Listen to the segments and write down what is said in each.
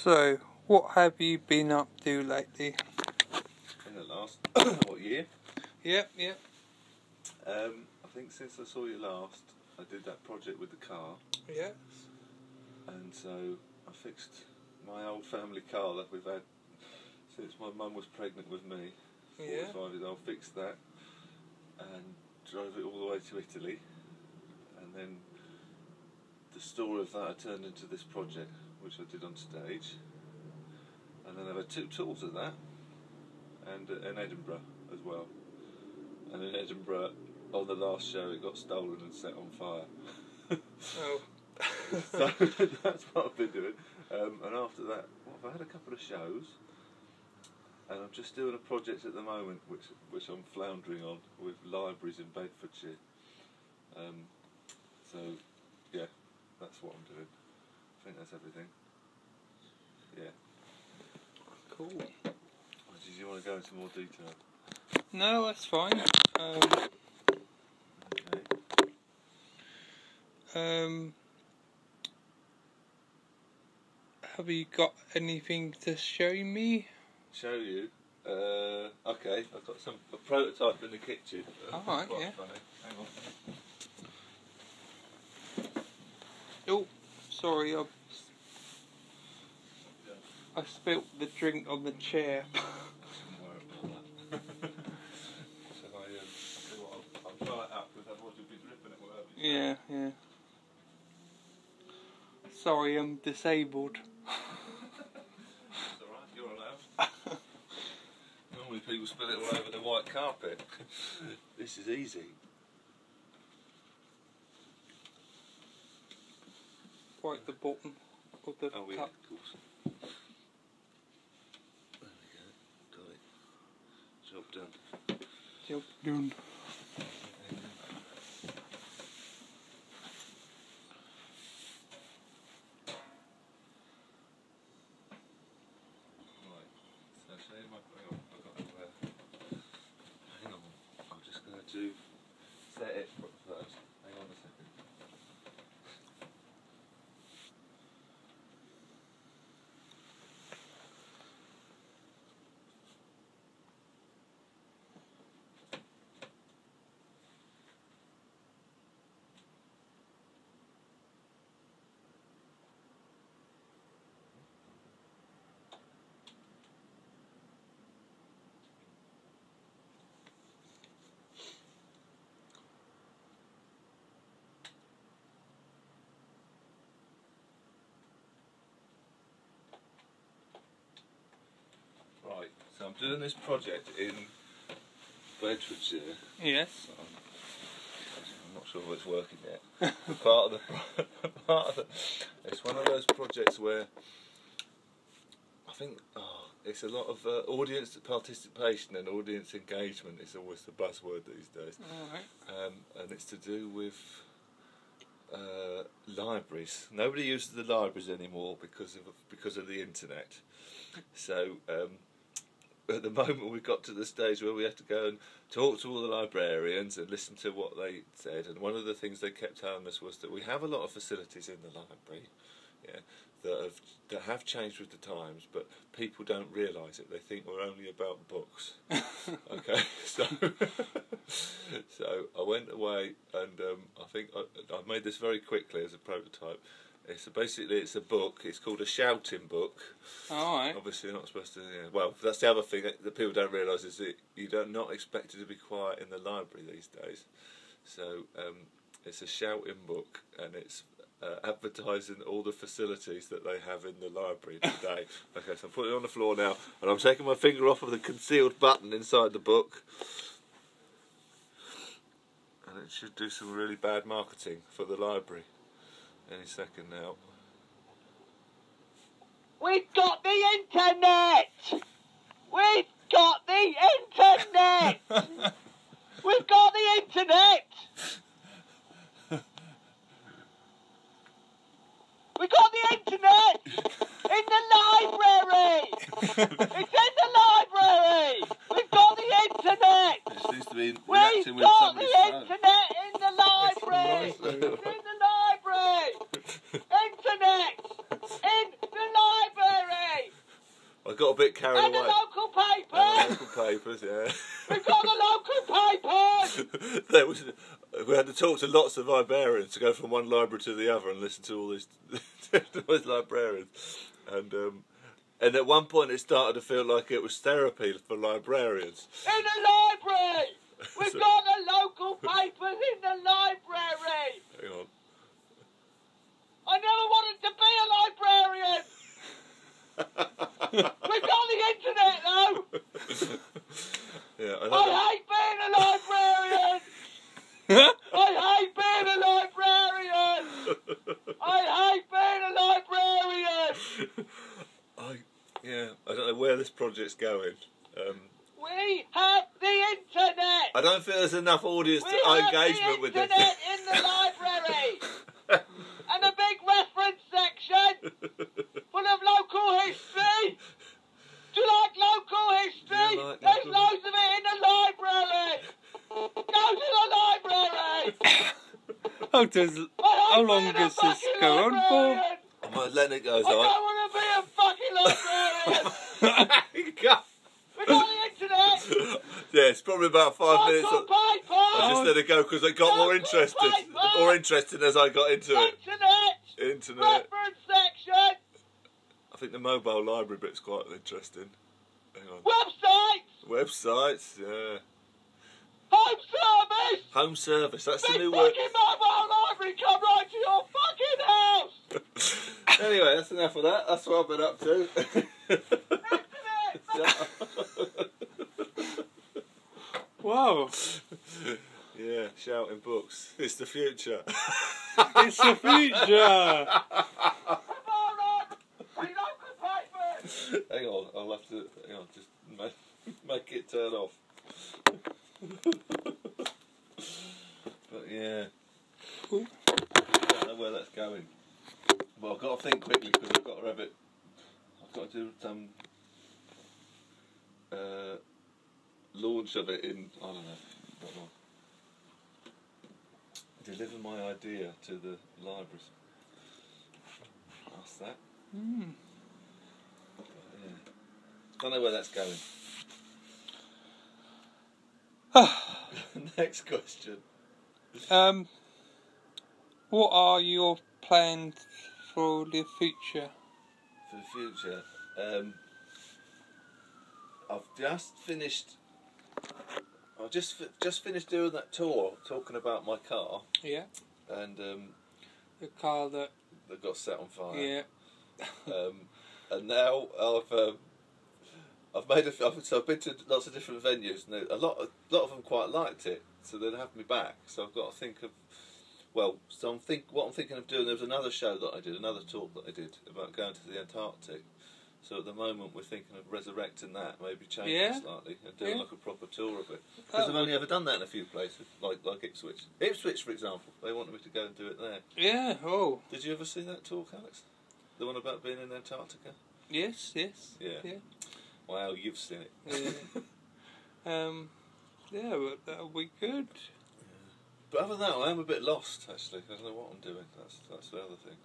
So, what have you been up to lately? In the last, what, year? Yep. I think since I saw you last, I did that project with the car. Yes. And so I fixed my old family car that we've had since my mum was pregnant with me. 45 years old, fixed that and drove it all the way to Italy. And then the story of that I turned into this project, which I did on stage. And then I've had 2 tours of that, and in Edinburgh as well. And in Edinburgh, on the last show, it got stolen and set on fire. Oh. So that's what I've been doing. And after that, I've had a couple of shows, and I'm just doing a project at the moment, which I'm floundering on with libraries in Bedfordshire. So yeah, that's what I'm doing. I think that's everything. Yeah. Cool. Did you want to go into more detail? No, that's fine. Okay. Have you got anything to show me? Show you? Okay, I've got a prototype in the kitchen. Alright, yeah. Funny. Hang on. Oh, sorry, I spilt the drink on the chair. I'll try it up because otherwise you'll be dripping it wherever you Yeah. Sorry, I'm disabled. It's alright, you're allowed. Normally people spill it all over the white carpet. This is easy. Right, the bottom of the Oh yeah, cup. of course. There we go, got it. Job done. Job done. Hang on, I'm just going to set it first. Hang on a second. Right, so I'm doing this project in Bedfordshire. Yes. I'm not sure if it's working yet. It's one of those projects where I think it's a lot of audience participation and audience engagement is always the buzzword these days. Alright. And it's to do with libraries. Nobody uses the libraries anymore because of the internet. So at the moment we've got to the stage where we have to go and talk to all the librarians and listen to what they said, and one of the things they kept telling us was that we have a lot of facilities in the library, that have changed with the times, but people don't realise it. They think we're only about books. Okay, so I went away and I think I made this very quickly as a prototype. Basically it's a book. It's called a shouting book. Alright. Obviously you're not supposed to. Yeah. Well, that's the other thing that people don't realise is that you don't not expected to be quiet in the library these days. So it's a shouting book, and it's advertising all the facilities that they have in the library today. Okay, so I'm putting it on the floor now, and I'm taking my finger off of the concealed button inside the book, and it should do some really bad marketing for the library any second now. We've got the internet! We've got the internet! We've got the internet! We got the internet! In the library! It's in the library! We've got the internet! It seems to be We've got the internet in the library! It's In the library! Internet! In the library! carried And away. the local papers. And the local papers, yeah. We've got the local papers. We had to talk to lots of librarians to go from one library to the other and listen to all these librarians. And at one point it started to feel like it was therapy for librarians. In the library. We've got the local papers in the library. Hang on. I never wanted to be a librarian. We've got the internet though. Yeah, I hate being a librarian. I hate being a librarian. I hate being a librarian. I don't know where this project's going. We have the internet. I don't feel there's enough audience engagement with this. We have the internet in the library. And a big reference section full of local history. Do you like local history? There's loads of it in the library. Go to the library. How long does this go on for? I might let it go. I don't want to be a fucking librarian. We got the internet. Yeah, it's probably about 5 minutes. Local papers. I just let it go because it got more interesting as I got into it. Internet. Reference section. I think the mobile library bit's quite interesting. Hang on. Websites. Yeah. Home service. Home service, that's the Big new word. fucking mobile library come right to your fucking house. Anyway, that's enough of that. That's what I've been up to. Wow. Yeah, shouting books. It's the future. It's the future. Hang on, I'll have to. Hang on, just make it turn off. But yeah, I don't know where that's going. Well, I've got to think quickly because I've got to have it. I've got to do some launch of it in. I don't know. Deliver my idea to the libraries. That's that. Yeah. Don't know where that's going. Next question. What are your plans for the future? For the future, I've just finished. I just finished doing that tour, talking about my car. Yeah. And the car that got set on fire. Yeah. And now I've been to lots of different venues, and a lot of them quite liked it, so they'd have me back. So I've got to think of. Well, so what I'm thinking of doing. There was another show that I did, another talk that I did about going to the Antarctic. So at the moment we're thinking of resurrecting that, maybe changing it slightly and doing like a proper tour of it. Because I've only ever done that in a few places, like Ipswich. Ipswich, for example, they wanted me to go and do it there. Yeah. Oh. Did you ever see that talk, Alex? The one about being in Antarctica? Yes. Yeah. Yeah. Wow, you've seen it. Yeah. Yeah, but that'll be good. But other than that, I am a bit lost, actually. I don't know what I'm doing. That's the other thing.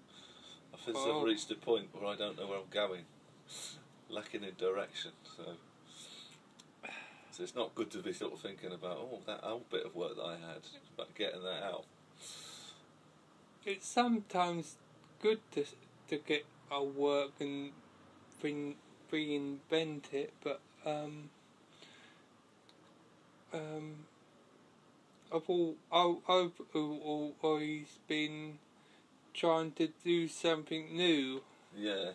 I feel I've reached a point where I don't know where I'm going. Lacking in direction. So it's not good to be sort of thinking about, that old bit of work that I had, about getting that out. It's sometimes good to get our work and reinvent it, but I've always been trying to do something new. Yeah.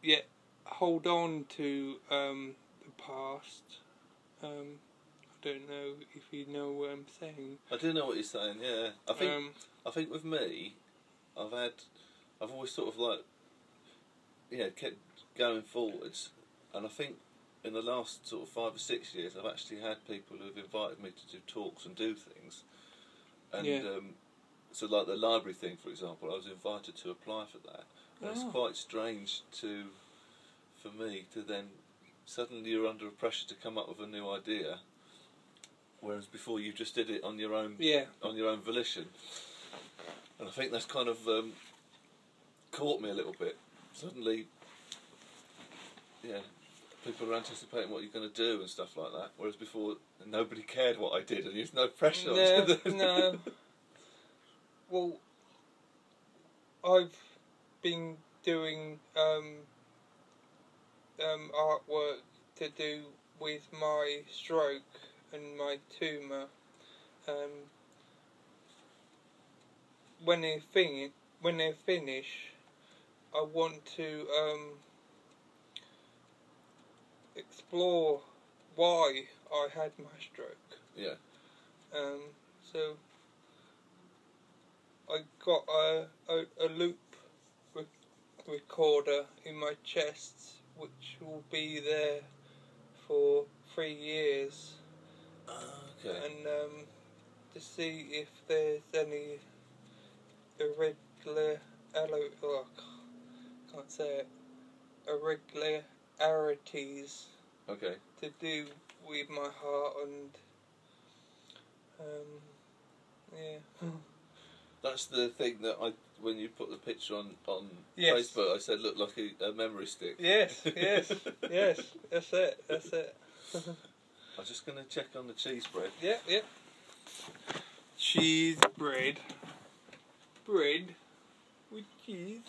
Yet hold on to the past. I don't know if you know what I'm saying. I do know what you're saying. Yeah. I think with me, I've always sort of kept going forwards, and I think in the last sort of 5 or 6 years, I've actually had people who've invited me to do talks and do things, and so like the library thing, for example, I was invited to apply for that. And it's quite strange for me to then suddenly you're under pressure to come up with a new idea, whereas before you just did it on your own volition. And I think that's kind of caught me a little bit. Suddenly yeah, people are anticipating what you're going to do and stuff like that. Whereas before, nobody cared what I did, and there's no pressure. No. Well, I've been doing artwork to do with my stroke and my tumour. When they finish, I want to explore why I had my stroke. Yeah. So I got a loop recorder in my chest, which will be there for 3 years. Okay. And to see if there's any can't say it, irregularities Okay. to do with my heart and yeah. That's the thing that when you put the picture on Yes. Facebook, I said looked like a memory stick. Yes, yes, that's it. I'm just going to check on the cheese bread. Yeah. Cheese bread with cheese.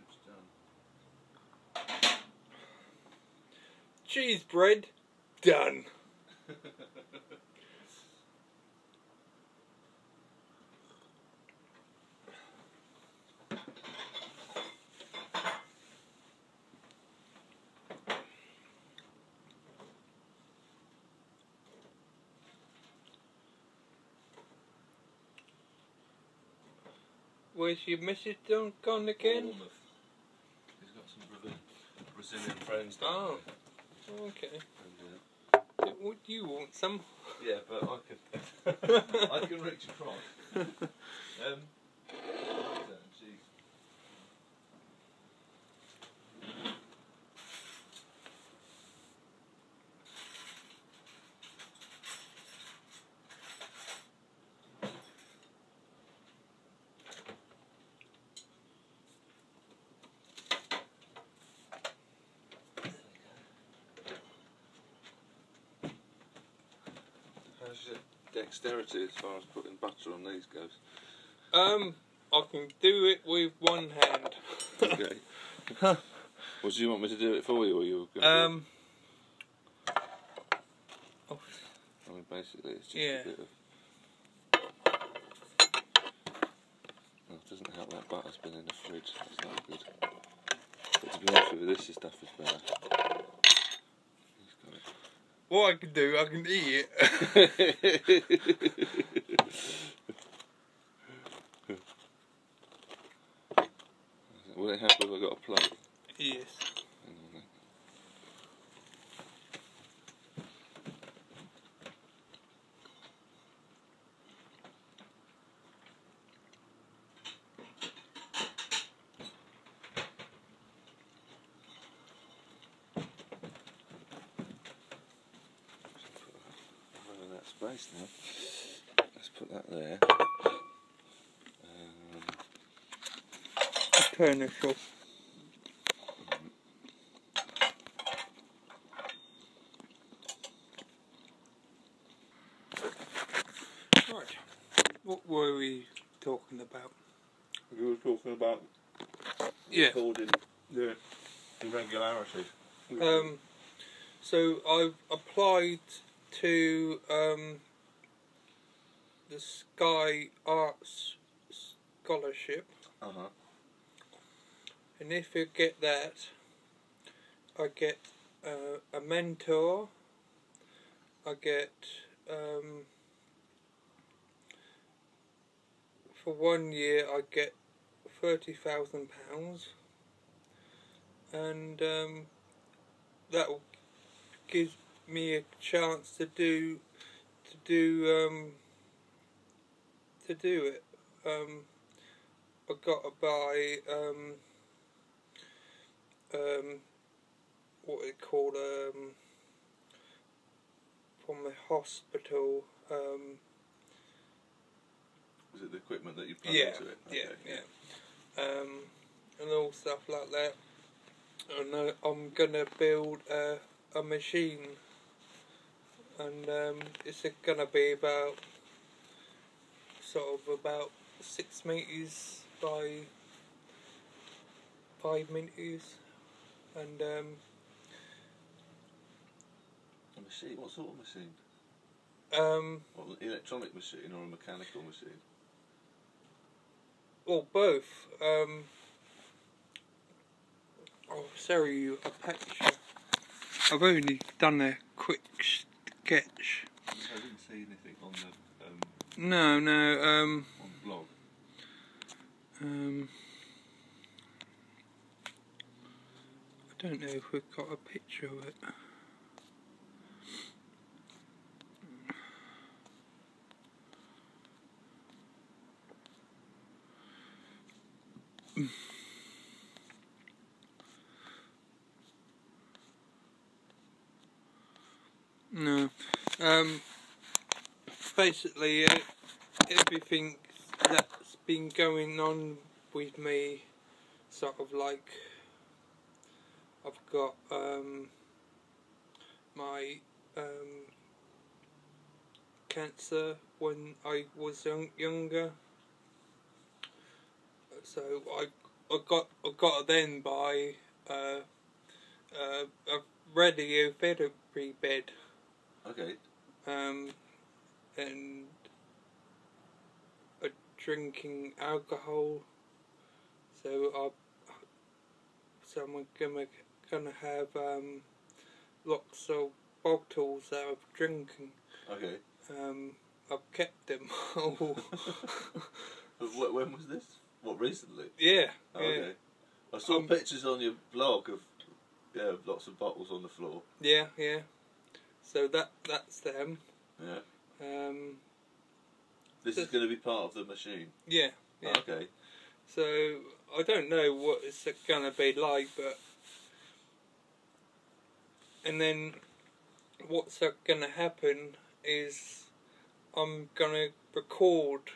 It's done. Cheese bread done. Where's your missus gone again? Bournemouth. He's got some Brazilian friends down Oh, there. okay. And, What do you want? Some? yeah, but I can reach across. Cheese. How's your dexterity as far as putting butter on these goes? I can do it with one hand. Okay. Well, do you want me to do it for you, or you're going to I mean, basically, it's just a bit of... Well, it doesn't help that butter's been in the fridge, that's not good. But to be honest with you, this stuff is better. He's got it. What I can do, I can eat it. Will it help if I got a plate? Yes. Hang on then. I'm running out of space now. Let's put that there. Turn this off. Right. What were we talking about? You were talking about recording the irregularities. So I've applied to the Sky Arts Scholarship. Uh-huh. And if you get that, I get a mentor, I get, for 1 year I get £30,000, and that will give me a chance to do it. I've got to buy what it called, from the hospital. Is it the equipment that you plug Yeah, into it? Okay, yeah. And all stuff like that. And I'm gonna build a machine, and it's gonna be about about 6 meters by 5 meters, and A machine? What sort of machine? What, an electronic machine or a mechanical machine? well, both. I'll show you a picture. I've only done a quick sketch. I didn't see anything on the No, on the blog. I don't know if we've got a picture of it. No. Basically, everything that's been going on with me, sort of like, I've got my cancer when I was younger. So I got it then by a radiotherapy bed. Okay. And drinking alcohol. So I'm gonna have lots of bottles of drinking. Okay. I've kept them all. But when was this? What, recently? Yeah. Oh, okay. I saw pictures on your blog of lots of bottles on the floor. Yeah, yeah. So that's them. Yeah. This is going to be part of the machine. Yeah. Yeah. Oh, okay. So I don't know what it's gonna be like, but and then what's gonna happen is I'm gonna record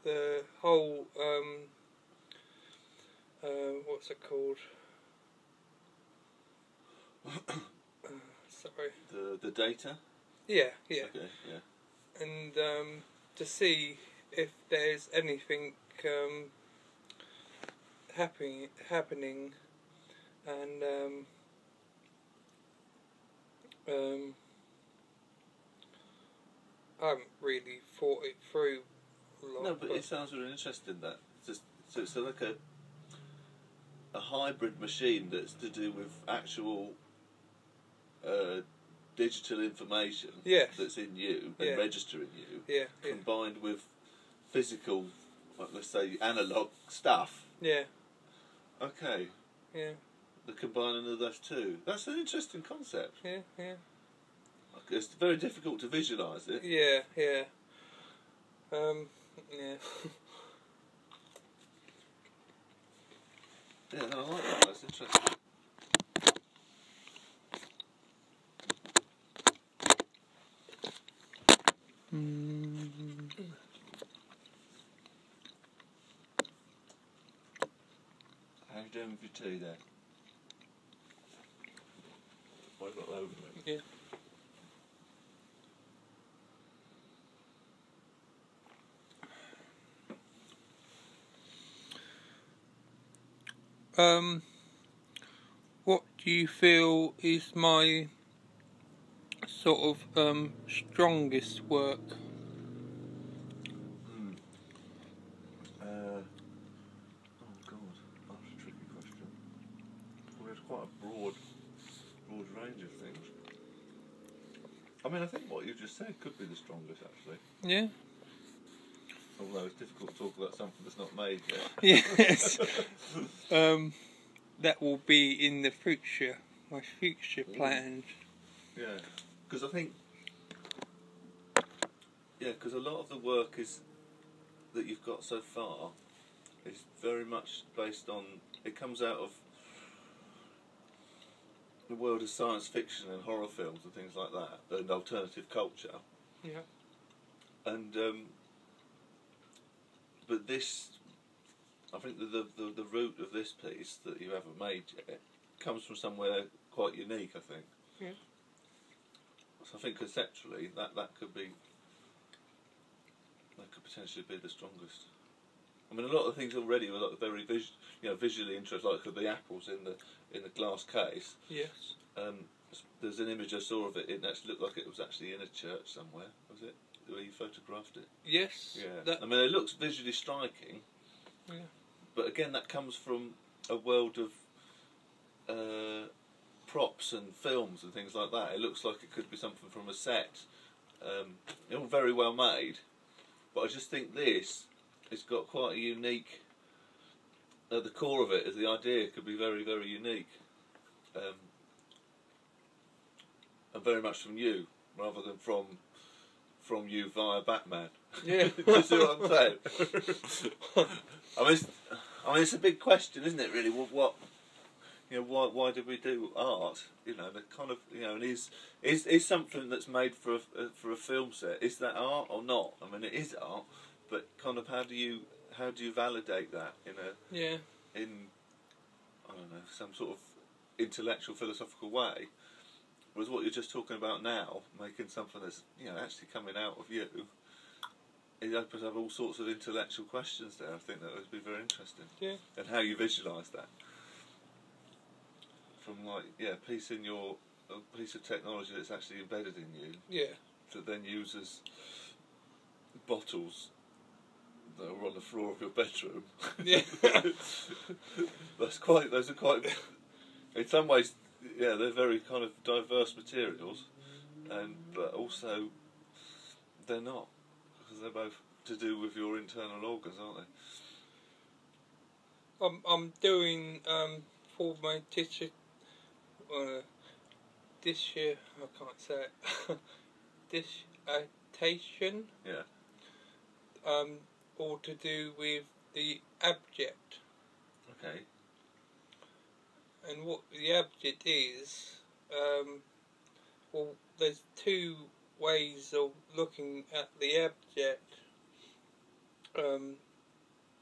the whole what's it called? Sorry. The data. Yeah, yeah. Okay, yeah. And to see if there's anything happening, and I haven't really thought it through a lot. No, but it sounds really interesting. That so it's like a hybrid machine that's to do with actual digital information that's in you and registering you, combined with physical, let's say, analog stuff. Yeah. Okay. Yeah. The combining of those two. That's an interesting concept. Yeah, yeah. It's very difficult to visualise it. Yeah, yeah. Yeah. Yeah, no, I like that. That's interesting. How are you doing with your tea there? I've got loads of it. Yeah. What do you feel is my sort of strongest work? Oh God, that's a tricky question. Well, there's quite a broad range of things. I mean, I think what you just said could be the strongest, actually. Yeah. Although it's difficult to talk about something that's not made yet. Yes. That will be in the future. My future plans. Yeah, because I think. Yeah, because a lot of the work that you've got so far is very much based on. It comes out of the world of science fiction and horror films and things like that, and alternative culture. Yeah. And but this, I think the root of this piece that you haven't made yet comes from somewhere quite unique. I think. Yeah. So I think conceptually that could potentially be the strongest. I mean, a lot of things already were like very visually interesting, like the apples in the glass case. Yes. There's an image I saw of it. It actually looked like it was actually in a church somewhere. Was it where you photographed it? Yes. Yeah. I mean, it looks visually striking. Yeah. But again, that comes from a world of props and films and things like that. It looks like it could be something from a set. All very well made, but I just think this has got quite a unique. At the core of it, is the idea could be very, very unique, and very much from you rather than from you via Batman. Yeah. Do you see what I'm saying? I mean, it's a big question, isn't it? Really, what why did we do art? The kind of and is something that's made for a film set, is that art or not? I mean, it is art, but kind of how do you validate that in I don't know, some sort of intellectual philosophical way? Whereas what you're just talking about now, making something that's actually coming out of you, it opens up all sorts of intellectual questions there. I think that would be very interesting. Yeah. And how you visualise that. From a piece of technology that's actually embedded in you. Yeah. That then uses bottles that are on the floor of your bedroom. Yeah. Those are quite. In some ways, yeah, they're very kind of diverse materials, but also they're not, because they're both to do with your internal organs, aren't they? I'm doing for my teacher. This year, I can't say it. Dissertation. Yeah. All to do with the abject. Okay. And what the abject is, there's two ways of looking at the abject.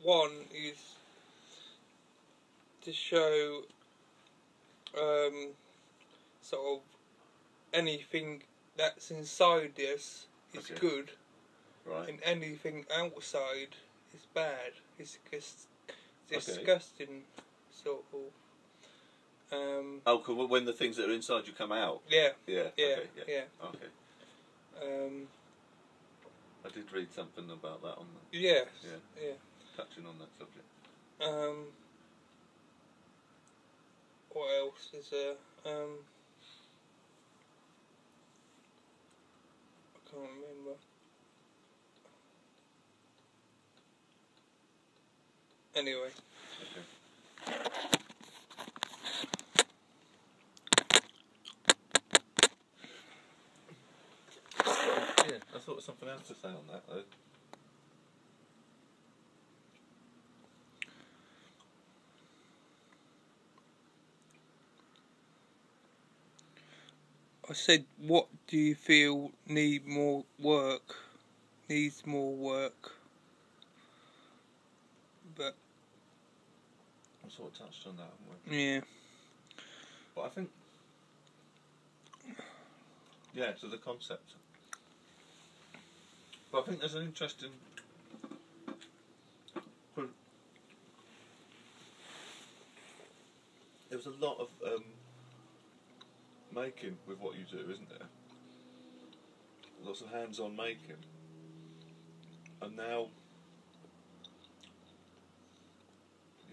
One is to show sort of anything that's inside us is good, right, and anything outside is bad. It's just disgusting, sort of. When the things that are inside you come out. Yeah. Yeah. Yeah. Okay, yeah. Okay. I did read something about that on the. Yes. Yeah. Yeah. Touching on that subject. What else is there? I can't remember. Anyway. Okay. Yeah, I thought of something else to say on that though. I said, what do you feel needs more work? But I sort of touched on that, haven't we? Yeah. But I think, yeah, so the concept. But I think there's an interesting. There's a lot of making with what you do, isn't there? Lots of hands-on making, and now,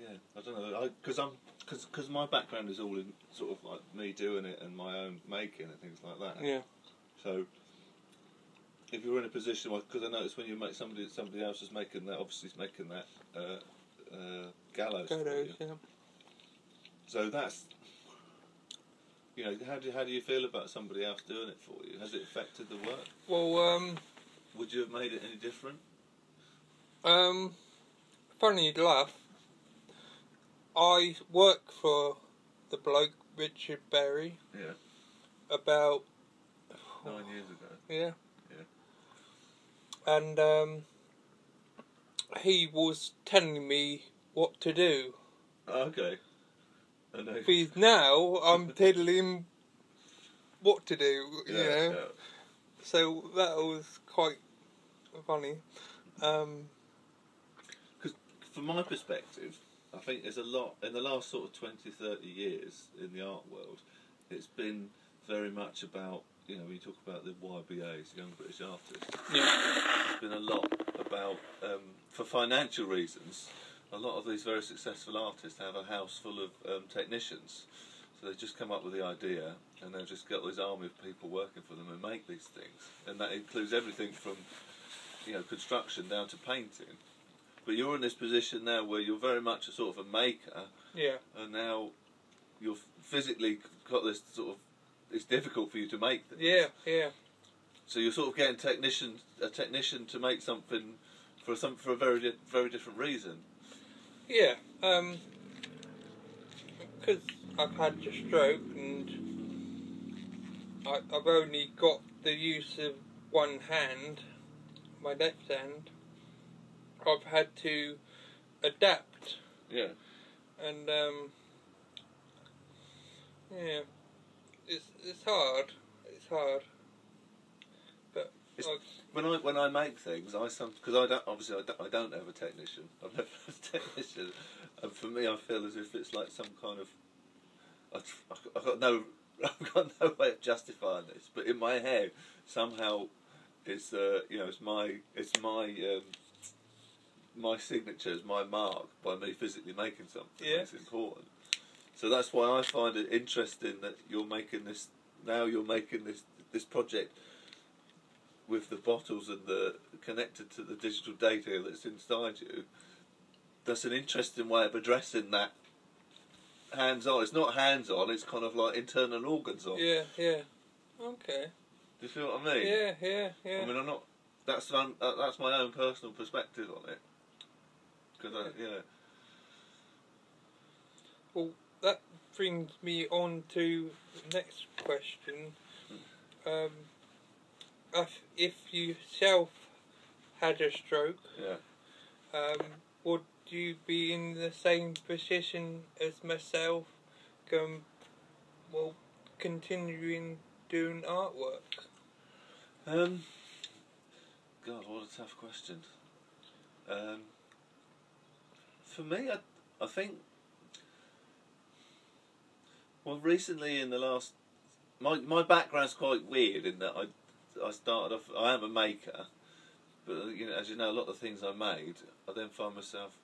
yeah, I don't know, because my background is all in sort of like me doing it and my own making and things like that. Yeah. So, if you're in a position, because I notice when you make somebody else is making that, obviously is making that gallows. Gallows, yeah. So that's, how do you feel about somebody else doing it for you? Has it affected the work? Well, would you have made it any different? Funny enough, I work for the bloke Richard Berry. Yeah. About 9 years ago. Yeah. Yeah. And he was telling me what to do. Okay. I know. Because now I'm telling him what to do, you know. Yeah. So that was quite funny. Because from my perspective, I think there's a lot, in the last sort of 20, 30 years in the art world, it's been very much about, you know, when you talk about the YBAs, Young British Artists, there's been a lot about, for financial reasons, a lot of these very successful artists have a house full of technicians. So they just come up with the idea and they've just got this army of people working for them and make these things. And that includes everything from, you know, construction down to painting. But you're in this position now where you're very much a sort of a maker. Yeah. And now you're physically got this sort of, it's difficult for you to make things. Yeah. So you're sort of getting a technician to make something for a very different reason. Yeah. Because I've had a stroke and I've only got the use of one hand, my left hand. I've had to adapt. Yeah. And yeah, it's hard. It's hard. But when I make things, because I don't have a technician. I've never had a technician, and for me, I feel as if it's like some kind of I've got no way of justifying this, but in my head somehow it's my signature, is my mark by me physically making something. Yeah. It's important. So that's why I find it interesting that you're making this this project with the bottles and the connected to the digital data that's inside you. That's an interesting way of addressing that hands-on. It's not hands-on, it's kind of like internal organs on. Yeah. Okay. Do you feel what I mean? Yeah. I mean, I'm not. That's my own personal perspective on it. Because Well, that brings me on to the next question. If you yourself had a stroke, would you be in the same position as myself, continuing doing artwork? God, what a tough question. For me, I think. Well, recently in the last, my background's quite weird in that I started off. I am a maker, but as you know, a lot of the things I made, I found myself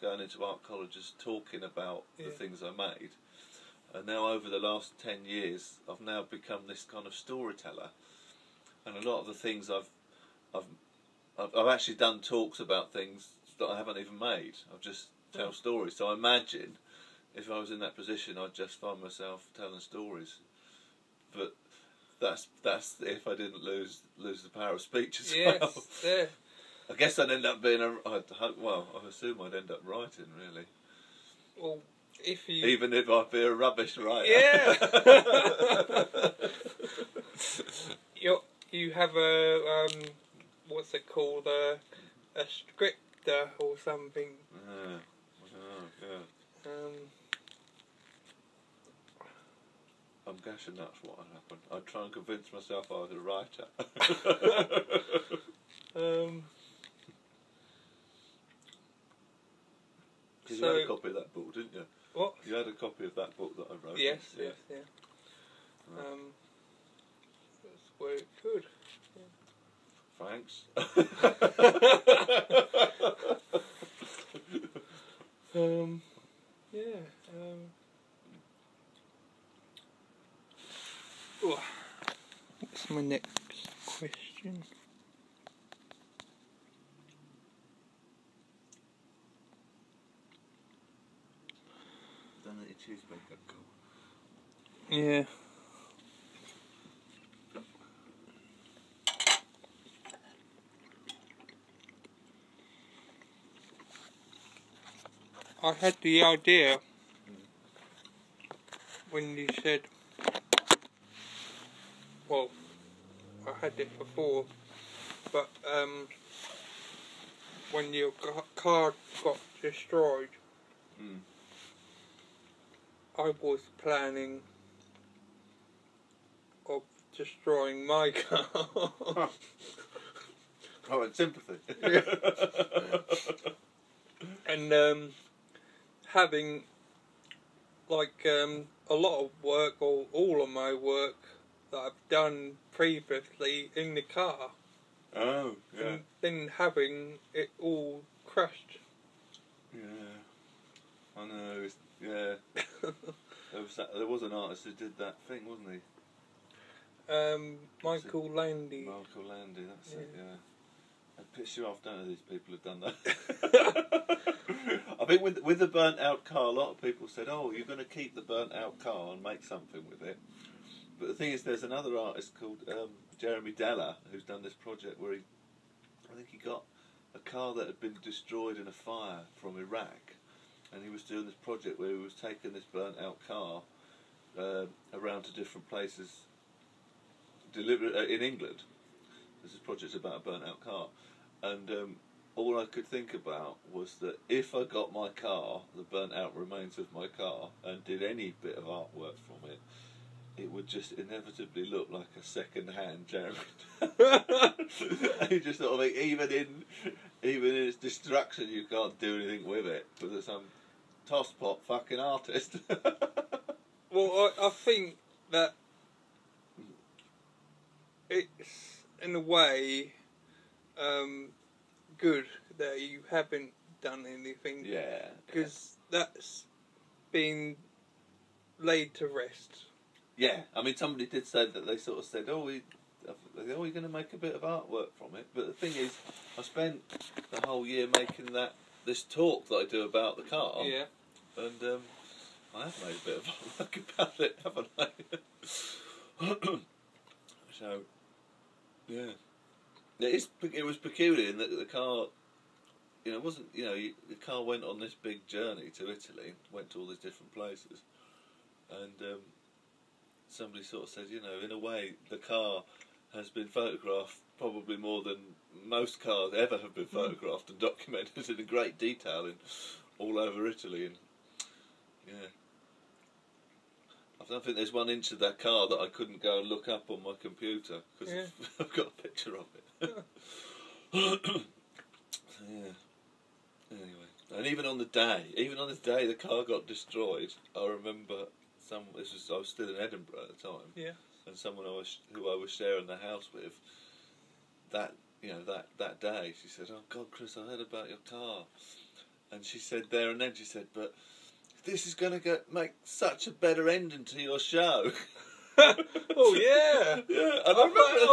going into art colleges talking about the things I made, and now over the last 10 years, I've now become this kind of storyteller, and a lot of the things I've actually done talks about things that I haven't even made. I've just tell stories. So I imagine if I was in that position, I'd just find myself telling stories. But that's if I didn't lose the power of speech as well. Yeah. I guess I'd end up being I assume I'd end up writing, really. Well, if you... Even if I'd be a rubbish writer. Yeah! You have a, what's it called, a scripter or something. Yeah. I'm guessing that's what would happen. I'd try and convince myself I was a writer. You had a copy of that book, didn't you? What? You had a copy of that book that I wrote. Yes. Yeah. Right. That's where it could. Yeah. Thanks. What's my next question? Don't let your cheese make that call. Yeah. I had the idea when you said, well, I had it before, but when your car got destroyed, I was planning of destroying my car. Oh, and sympathy. Yeah. And having like a lot of work, or all of my work that I've done previously in the car. Oh, yeah. And then having it all crushed. Yeah. I know, yeah. There was an artist who did that thing, wasn't he? Michael Landy. Michael Landy, that's it, yeah. It pisses you off, don't they, these people who've done that? I think with the burnt out car, a lot of people said, oh, you're going to keep the burnt out car and make something with it. But the thing is, there's another artist called Jeremy Deller who's done this project where I think he got a car that had been destroyed in a fire from Iraq, and he was doing this project where he was taking this burnt out car around to different places in England. This project's about a burnt out car, and all I could think about was that if I got my car, the burnt out remains of my car, and did any bit of artwork from it, it would just inevitably look like a second-hand Jeremy. You just sort of think, even in its destruction, you can't do anything with it because there's some tosspot fucking artist. Well, I think that it's in a way good that you haven't done anything. Yeah. Because that's been laid to rest. Yeah, I mean, somebody did say that. They sort of said, "Oh, we're going to make a bit of artwork from it." But the thing is, I spent the whole year making this talk that I do about the car. Yeah. And I have made a bit of artwork about it, haven't I? So, yeah, it was peculiar in that the car, it wasn't, the car went on this big journey to Italy, went to all these different places, and somebody sort of said, in a way, the car has been photographed probably more than most cars ever have been photographed and documented in great detail all over Italy. And yeah, I don't think there's 1 inch of that car that I couldn't go and look up on my computer because I've got a picture of it. Yeah. Anyway, and even on the day the car got destroyed, I remember. I was still in Edinburgh at the time. Yeah. And someone who I was sharing the house with, that day, she said, "Oh God, Chris, I heard about your car," and she said there and then, she said, "But this is going to make such a better ending to your show." Oh yeah. Yeah, and I remember at the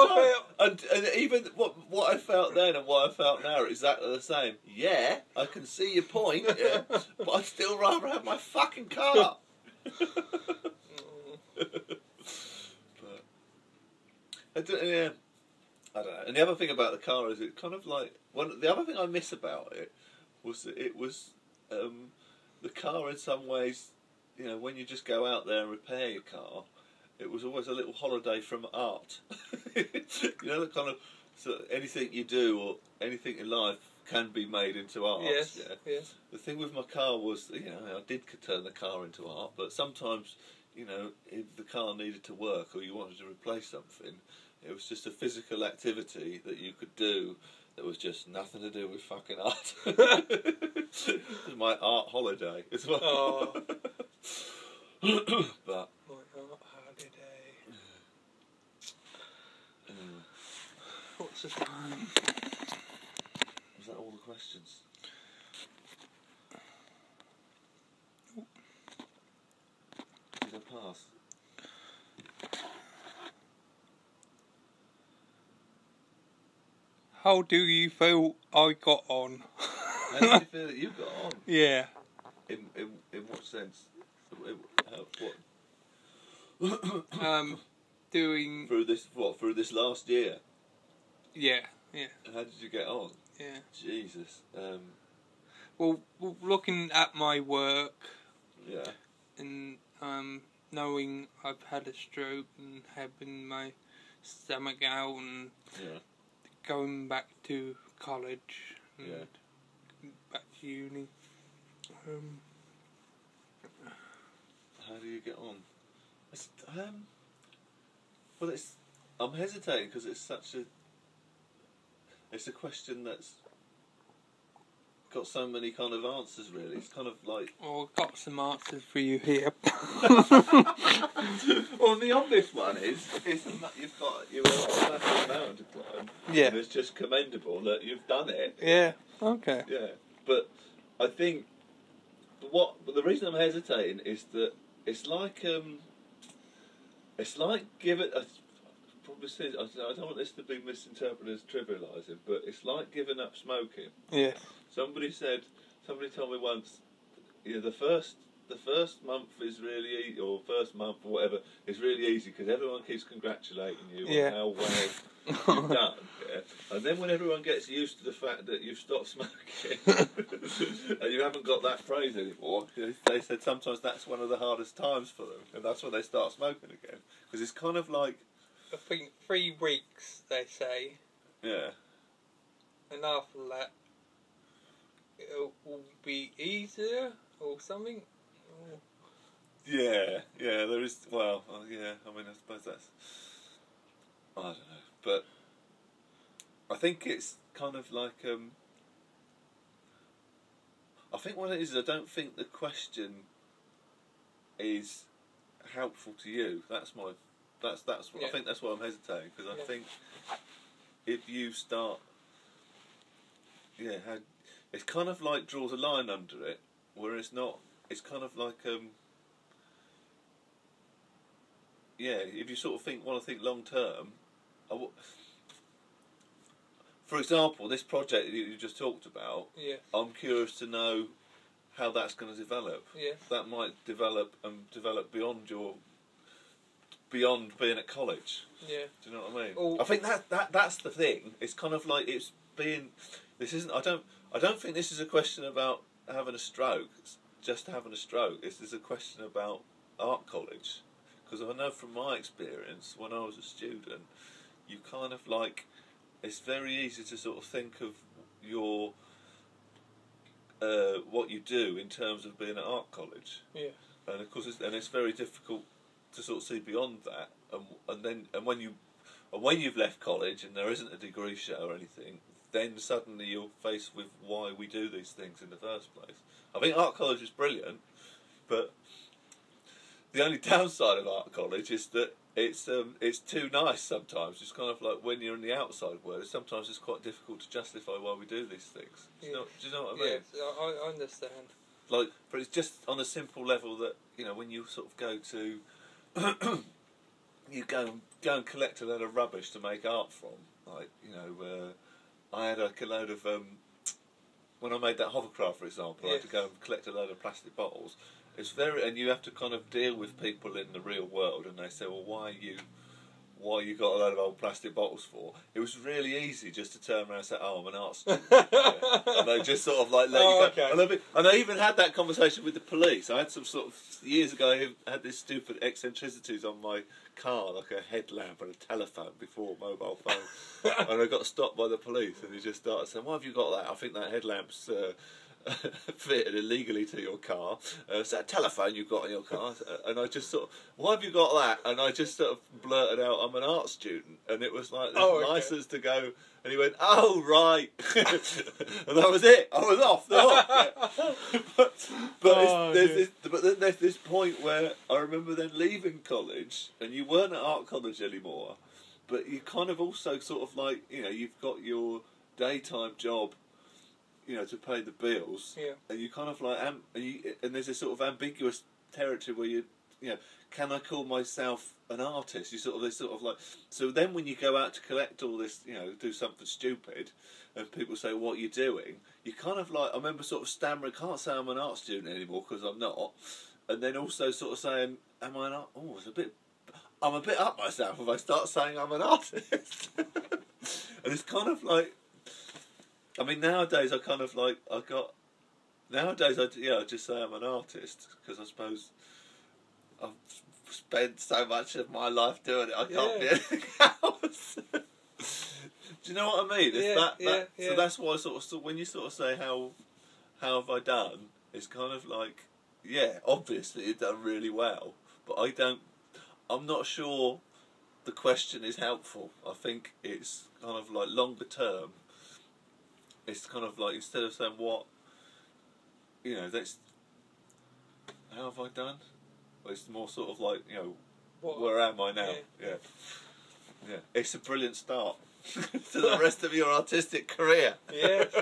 time, and even what I felt then and what I felt now are exactly the same. Yeah, I can see your point, yeah, but I'd still rather have my fucking car. But I don't know. And the other thing about the car is it kind of like the other thing I miss about it was that it was the car in some ways. When you just go out there and repair your car, it was always a little holiday from art. The kind of anything you do or anything in life can be made into art. Yes. Yeah. Yes. The thing with my car was, I did turn the car into art, but sometimes, if the car needed to work or you wanted to replace something, it was just a physical activity that you could do that was just nothing to do with fucking art. It was my art holiday as well. Oh. But My art holiday. anyway, What's the time? was that all the questions? Did I pass? How do you feel I got on? How did you feel that you got on? Yeah. In what sense? What? Doing. Through this last year? Yeah. How did you get on? Yeah. Jesus. Well, looking at my work. Yeah. And knowing I've had a stroke and having my stomach out and going back to college and back to uni. How do you get on? Well, I'm hesitating because it's a question that's got so many kind of answers. Really, it's kind of like. Oh, I've got some answers for you here. Well, the obvious one is you've got a massive mountain to climb. Yeah. And it's just commendable that you've done it. Yeah. Okay. Yeah, but I think the reason I'm hesitating is that it's like give it a. Probably says I don't want this to be misinterpreted as trivialising, but it's like giving up smoking. Yeah. Somebody told me once, the first month is really easy, or first month or whatever is really easy because everyone keeps congratulating you on how well you've done. Yeah? And then when everyone gets used to the fact that you've stopped smoking and you haven't got that praise anymore, they said sometimes that's one of the hardest times for them, and that's when they start smoking again because it's kind of like. I think 3 weeks, they say. Yeah. And after that, it will be easier or something. Oh. Yeah, there is. Well, yeah. I mean, I suppose that's. I don't know, but I think it's kind of like. I think what it is, I don't think the question is helpful to you. That's my. That's what I think. That's why I'm hesitating because I think if you start, it's kind of like draws a line under it, where it's not. It's kind of like if you sort of want to think long term. For example, this project that you just talked about. Yeah. I'm curious to know how that's going to develop. Yeah. That might develop beyond being at college. Yeah. Do you know what I mean? I think that's the thing. It's kind of like it's being. This isn't. I don't think this is a question about having a stroke. It's just having a stroke. This is a question about art college, because I know from my experience when I was a student, you kind of like. It's very easy to sort of think of your. What you do in terms of being at art college. Yeah. And of course, it's very difficult to sort of see beyond that, and when you've left college and there isn't a degree show or anything, then suddenly you're faced with why we do these things in the first place. I think art college is brilliant, but the only downside of art college is that it's too nice sometimes. It's kind of like when you're in the outside world, sometimes it's quite difficult to justify why we do these things. Do you know what I mean? Yes, I understand. But it's just on a simple level that when you sort of go to. You go and collect a load of rubbish to make art from. I had a load of when I made that hovercraft, for example. I had to go and collect a load of plastic bottles. And you have to kind of deal with people in the real world, and they say, well, why you got a load of old plastic bottles for? It was really easy just to turn around and say, oh, I'm an art student. And they just sort of like let you go. Okay. And I even had that conversation with the police. I had some sort of, years ago, I had this stupid eccentricities on my car, like a headlamp and a telephone before a mobile phone. And I got stopped by the police, and they just started saying, why have you got that? I think that headlamp's... fitted illegally to your car. Is that a telephone you've got in your car? And I just sort of, why have you got that? And I just sort of blurted out, I'm an art student. And it was like this license to go. And he went, oh, right. And that was it. I was off. But then there's this point where I remember then leaving college, and you weren't at art college anymore, but you kind of also sort of like, you've got your daytime job, to pay the bills, and you kind of like, and there's a sort of ambiguous territory where can I call myself an artist? There's sort of like, so then when you go out to collect all this, do something stupid, and people say, what are you doing? You kind of like, I remember sort of stammering, can't say I'm an art student anymore because I'm not, and then also sort of saying, am I an art? Oh, I'm a bit up myself if I start saying I'm an artist. And it's kind of like, I mean, nowadays I just say I'm an artist because I suppose spent so much of my life doing it. I can't be anything else. Do you know what I mean? It's So that's why when you sort of say how have I done, it's kind of like, yeah, obviously you've done really well, but I'm not sure the question is helpful. I think it's kind of like longer term. It's kind of like, instead of saying what, how have I done? Well, it's more sort of like, where am I now? Yeah. It's a brilliant start to the rest of your artistic career. Yes.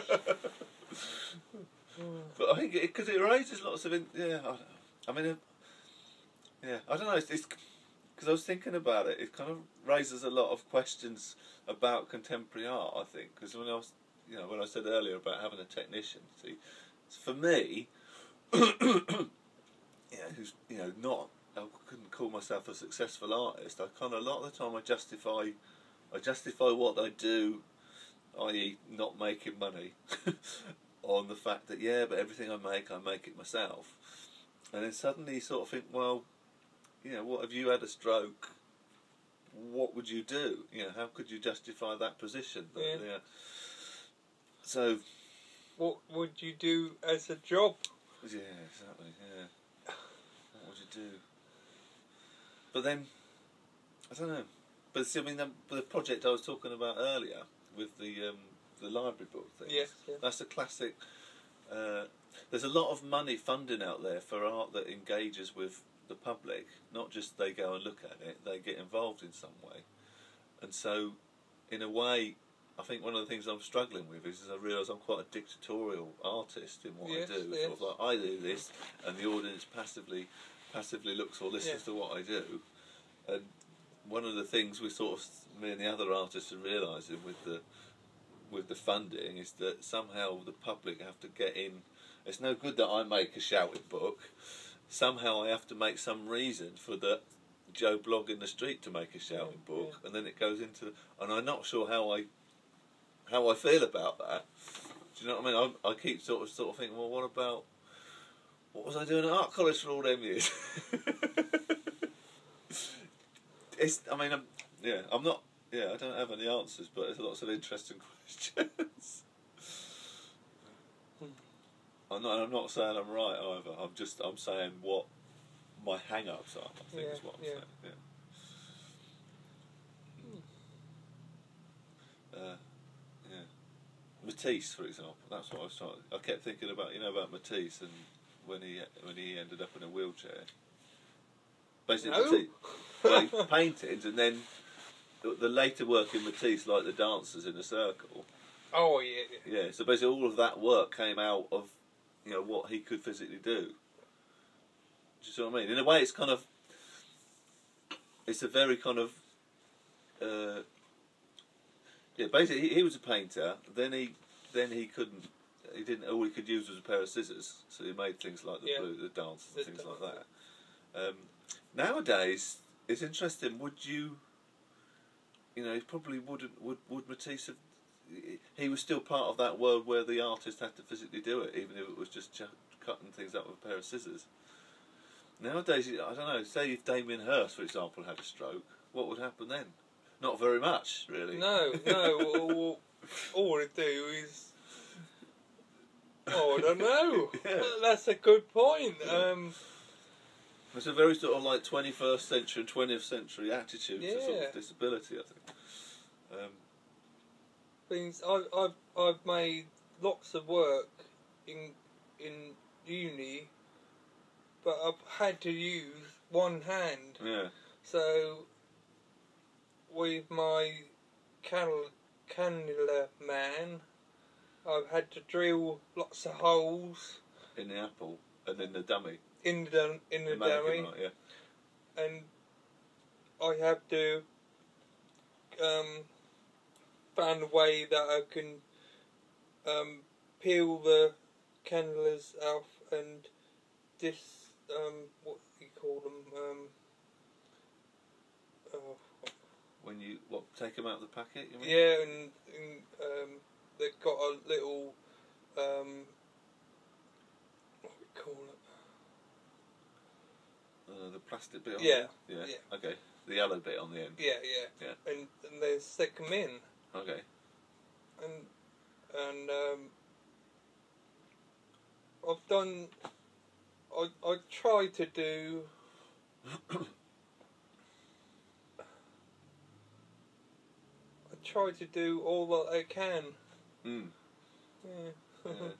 But I think because it raises lots of, I don't know. It's because I was thinking about it. It kind of raises a lot of questions about contemporary art. I think because when I said earlier about having a technician, see, for me, who's not, I couldn't call myself a successful artist. I kind of, a lot of the time I justify what I do, i.e. not making money, on the fact that but everything I make it myself. And then suddenly you sort of think, well, what, if you had a stroke, what would you do? How could you justify that position? Yeah. So, what would you do as a job? Yeah, exactly. Yeah. What would you do? But then, I don't know. But see, the project I was talking about earlier with the library book thing. Yes. Yeah. That's a classic. There's a lot of money funding out there for art that engages with the public. Not just they go and look at it; they get involved in some way. And so, in a way, I think one of the things I'm struggling with is I realise I'm quite a dictatorial artist in what I do. Yes. Sort of like, I do this, and the audience passively looks or listens to what I do. And one of the things me and the other artists are realising with the funding is that somehow the public have to get in. It's no good that I make a shouting book. Somehow I have to make some reason for the Joe Blogg in the street to make a shouting book, and then it goes into. And I'm not sure how I feel about that. Do you know what I mean? I keep sort of thinking, well, what was I doing at art college for all them years? I'm not. I don't have any answers, but there's lots of interesting questions. I'm not saying I'm right either. I'm saying what my hang-ups are. I think is what I'm saying. Matisse, for example. That's what I was trying. I kept thinking about Matisse and when he ended up in a wheelchair. Basically, Matisse painted, and then the later work in Matisse, like the dancers in a circle. Oh yeah. Yeah. So basically, all of that work came out of what he could physically do. Do you see what I mean? In a way, it's a very kind of. Basically, he was a painter. Then he couldn't. He didn't. All he could use was a pair of scissors. So he made things like the dancers and things like that. Nowadays, it's interesting. Would you? He probably wouldn't. Would Matisse have? He was still part of that world where the artist had to physically do it, even if it was just cutting things up with a pair of scissors. Nowadays, I don't know. Say if Damien Hirst, for example, had a stroke, what would happen then? Not very much, really. No. All we do is. Oh, I don't know. That's a good point. It's a very sort of like 21st century, 20th century attitude to sort of disability, I think. Things I've made lots of work in uni, but I've had to use one hand. Yeah. So with my cannula man, I've had to drill lots of holes in the apple and in the dummy. In the dummy, right, and I have to find a way that I can peel the cannulas off and what do you call them? When you take them out of the packet? You mean? Yeah, and they've got a little what do we call it? The plastic bit on Yeah. the end? Yeah. Okay. The yellow bit on the end. Yeah. And they stick them in. Okay. And I've done. I try to do. I try to do all that I can. Mm. Yeah. Yeah.